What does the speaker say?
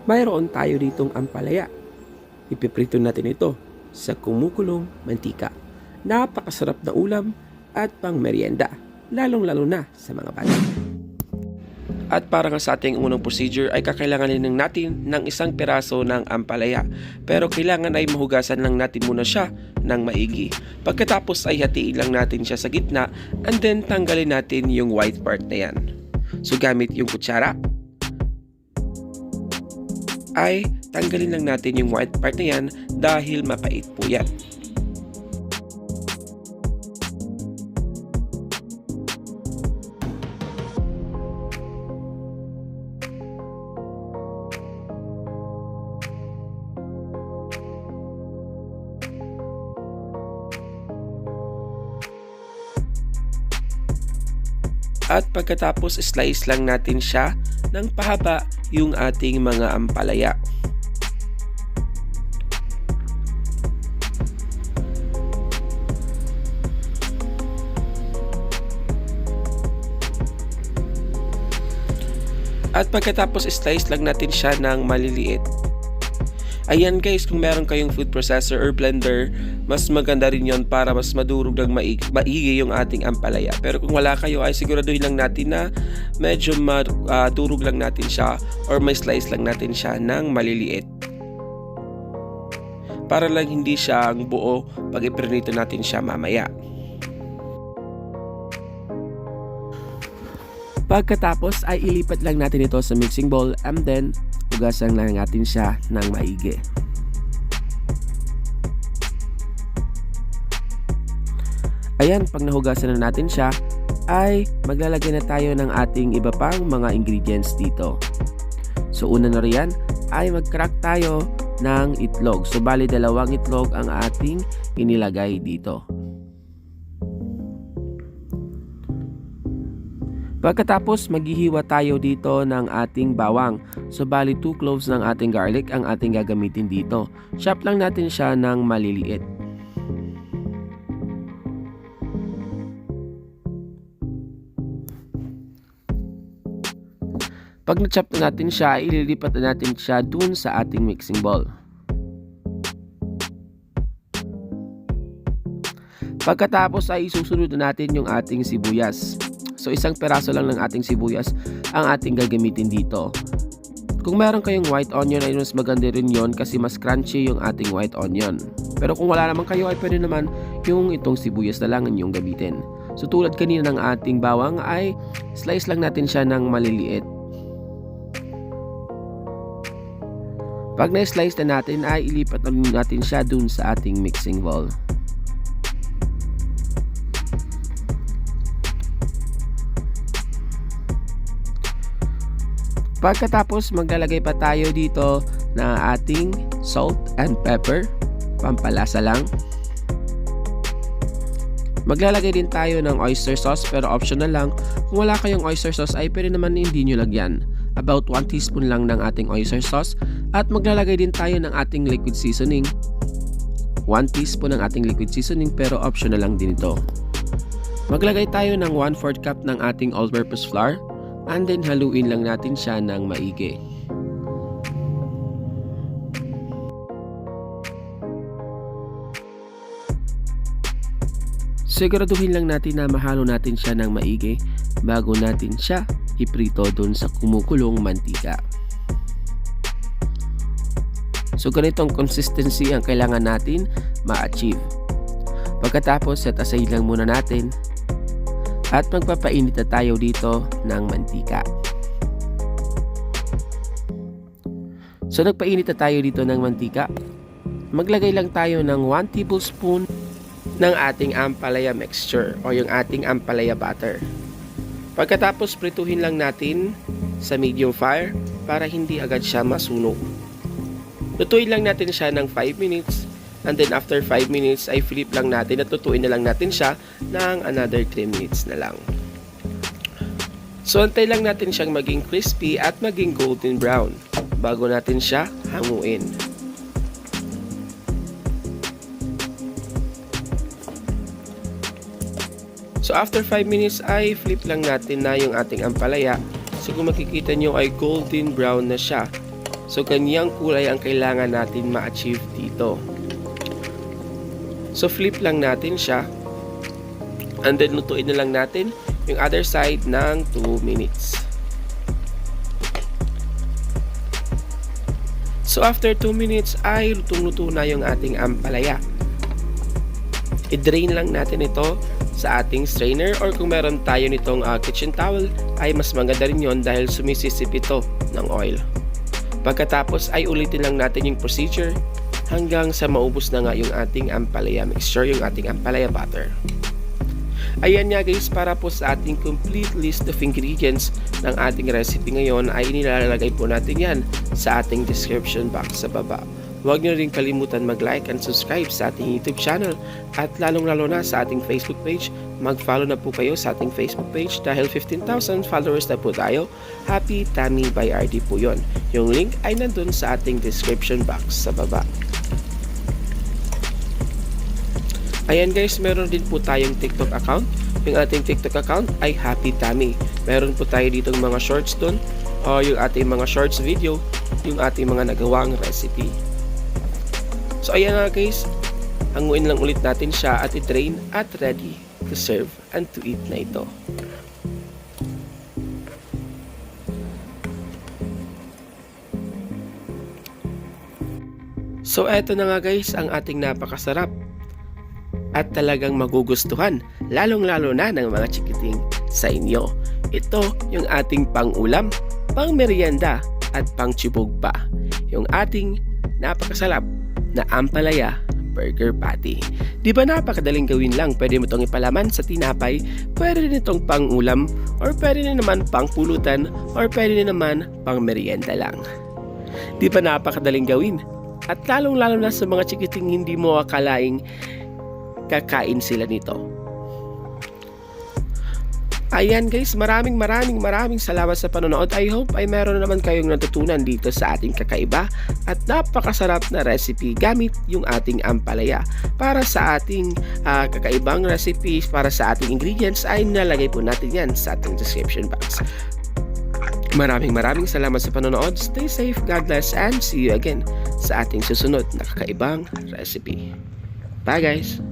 mayroon tayo ditong ampalaya. Ipiprito natin ito sa kumukulong mantika. Napakasarap na ulam at pang merienda, lalong-lalo na sa mga bata. At para nga sa ating unang procedure ay kakailanganin natin ng isang piraso ng ampalaya. Pero kailangan ay mahugasan lang natin muna siya ng maigi. Pagkatapos ay hatiin lang natin siya sa gitna and then tanggalin natin yung white part na yan. So gamit yung kutsara ay tanggalin lang natin yung white part na yan dahil mapait po yan. At pagkatapos slice lang natin siya ng pahaba yung ating mga ampalaya. At pagkatapos slice lang natin siya ng maliliit. Ayan guys, kung meron kayong food processor or blender, mas maganda rin yon para mas madurog ng maigi yung ating ampalaya. Pero kung wala kayo ay siguraduhin lang natin na medyo madurog lang natin siya or may slice lang natin siya ng maliliit. Para lang hindi siya ang buo pag iprinito natin siya mamaya. Pagkatapos ay ilipat lang natin ito sa mixing bowl and then hugasan lang natin siya ng maigi. Ayan, pag nahugasan na natin siya, ay maglalagay na tayo ng ating iba pang mga ingredients dito. So una na riyan ay mag-crack tayo ng itlog. So bali 2 itlog ang ating inilagay dito. Pagkatapos maghihiwa tayo dito ng ating bawang. So bali 2 cloves ng ating garlic ang ating gagamitin dito. Chop lang natin siya ng maliliit. Pag na-chop na natin siya, ililipat na natin siya dun sa ating mixing bowl. Pagkatapos ay isusunod na natin yung ating sibuyas. So isang peraso lang ng ating sibuyas ang ating gagamitin dito. Kung meron kayong white onion ay mas maganda rin yon kasi mas crunchy yung ating white onion. Pero kung wala naman kayo ay pwede naman yung itong sibuyas na lang yung gamitin. So tulad kanina ng ating bawang ay slice lang natin siya ng maliliit. Pag na-slice na natin ay ilipat na natin siya dun sa ating mixing bowl. Pagkatapos maglalagay pa tayo dito ng ating salt and pepper, pampalasa lang. Maglalagay din tayo ng oyster sauce pero optional lang. Kung wala kayong oyster sauce ay pwede naman hindi nyo lagyan. About 1 teaspoon lang ng ating oyster sauce. At maglalagay din tayo ng ating liquid seasoning. 1 teaspoon ng ating liquid seasoning pero optional lang din ito. Maglagay tayo ng 1/4 cup ng ating all-purpose flour. And then haluin lang natin siya ng maigi. Siguraduhin lang natin na mahalo natin siya ng maigi bago natin siya iprito dun sa kumukulong mantika. So ganitong consistency ang kailangan natin ma-achieve. Pagkatapos set aside lang muna natin. At magpapainit na tayo dito ng mantika. So nagpainit na tayo dito ng mantika. Maglagay lang tayo ng 1 tablespoon ng ating ampalaya mixture o yung ating ampalaya butter. Pagkatapos prituhin lang natin sa medium fire para hindi agad siya masunog. Lutuin lang natin siya ng 5 minutes. And then after 5 minutes ay flip lang natin at tutuin na lang natin siya ng another 3 minutes na lang. So antay lang natin siyang maging crispy at maging golden brown bago natin siya hanguin. So after 5 minutes ay flip lang natin na yung ating ampalaya. So kung makikita nyo ay golden brown na siya. So ganyang kulay ang kailangan natin ma-achieve dito. So flip lang natin siya. And then lutuin na lang natin yung other side ng 2 minutes. So after 2 minutes ay lutong-luto na yung ating ampalaya. I-drain lang natin ito sa ating strainer, or kung meron tayo nitong kitchen towel ay mas maganda rin yon dahil sumisisip ito ng oil. Pagkatapos ay ulitin lang natin yung procedure hanggang sa maubos na nga yung ating ampalaya mixture, yung ating ampalaya batter. Ayan nga guys, para po sa ating complete list of ingredients ng ating recipe ngayon ay inilalagay po natin yan sa ating description box sa baba. Huwag nyo rin kalimutan mag-like and subscribe sa ating YouTube channel, at lalong-lalo na sa ating Facebook page. Mag-follow na po kayo sa ating Facebook page dahil 15,000 followers na po tayo. Happy Tammy by RD po yon. Yung link ay nandun sa ating description box sa baba. Ayan guys, meron din po tayong TikTok account. Yung ating TikTok account ay Happy Tammy. Meron po tayo dito mga shorts dun, o yung ating mga shorts video, yung ating mga nagawang recipe. So ayan nga guys, hanguin lang ulit natin siya at i-drain at ready to serve and to eat na ito. So eto na nga guys ang ating napakasarap at talagang magugustuhan, lalong-lalo na ng mga chikiting sa inyo. Ito yung ating pang-ulam, pang-merienda at pang-chibog pa. Yung ating napakasarap na ampalaya burger patty. Di ba napakadaling gawin lang? Pwede mo itong ipalaman sa tinapay, pwede rin itong pang-ulam, or pwede rin naman pang-pulutan, or pwede rin naman pang-merienda lang. Di ba napakadaling gawin? At lalong-lalo na sa mga chikiting hindi mo akalaing kakain sila nito. Ayan guys, maraming salamat sa panonood. I hope ay meron naman kayong natutunan dito sa ating kakaiba at napakasarap na recipe gamit yung ating ampalaya. Para sa ating kakaibang recipes, para sa ating ingredients ay nalagay po natin yan sa ating description box. Maraming salamat sa panonood. Stay safe, God bless, and see you again sa ating susunod na kakaibang recipe. Bye guys!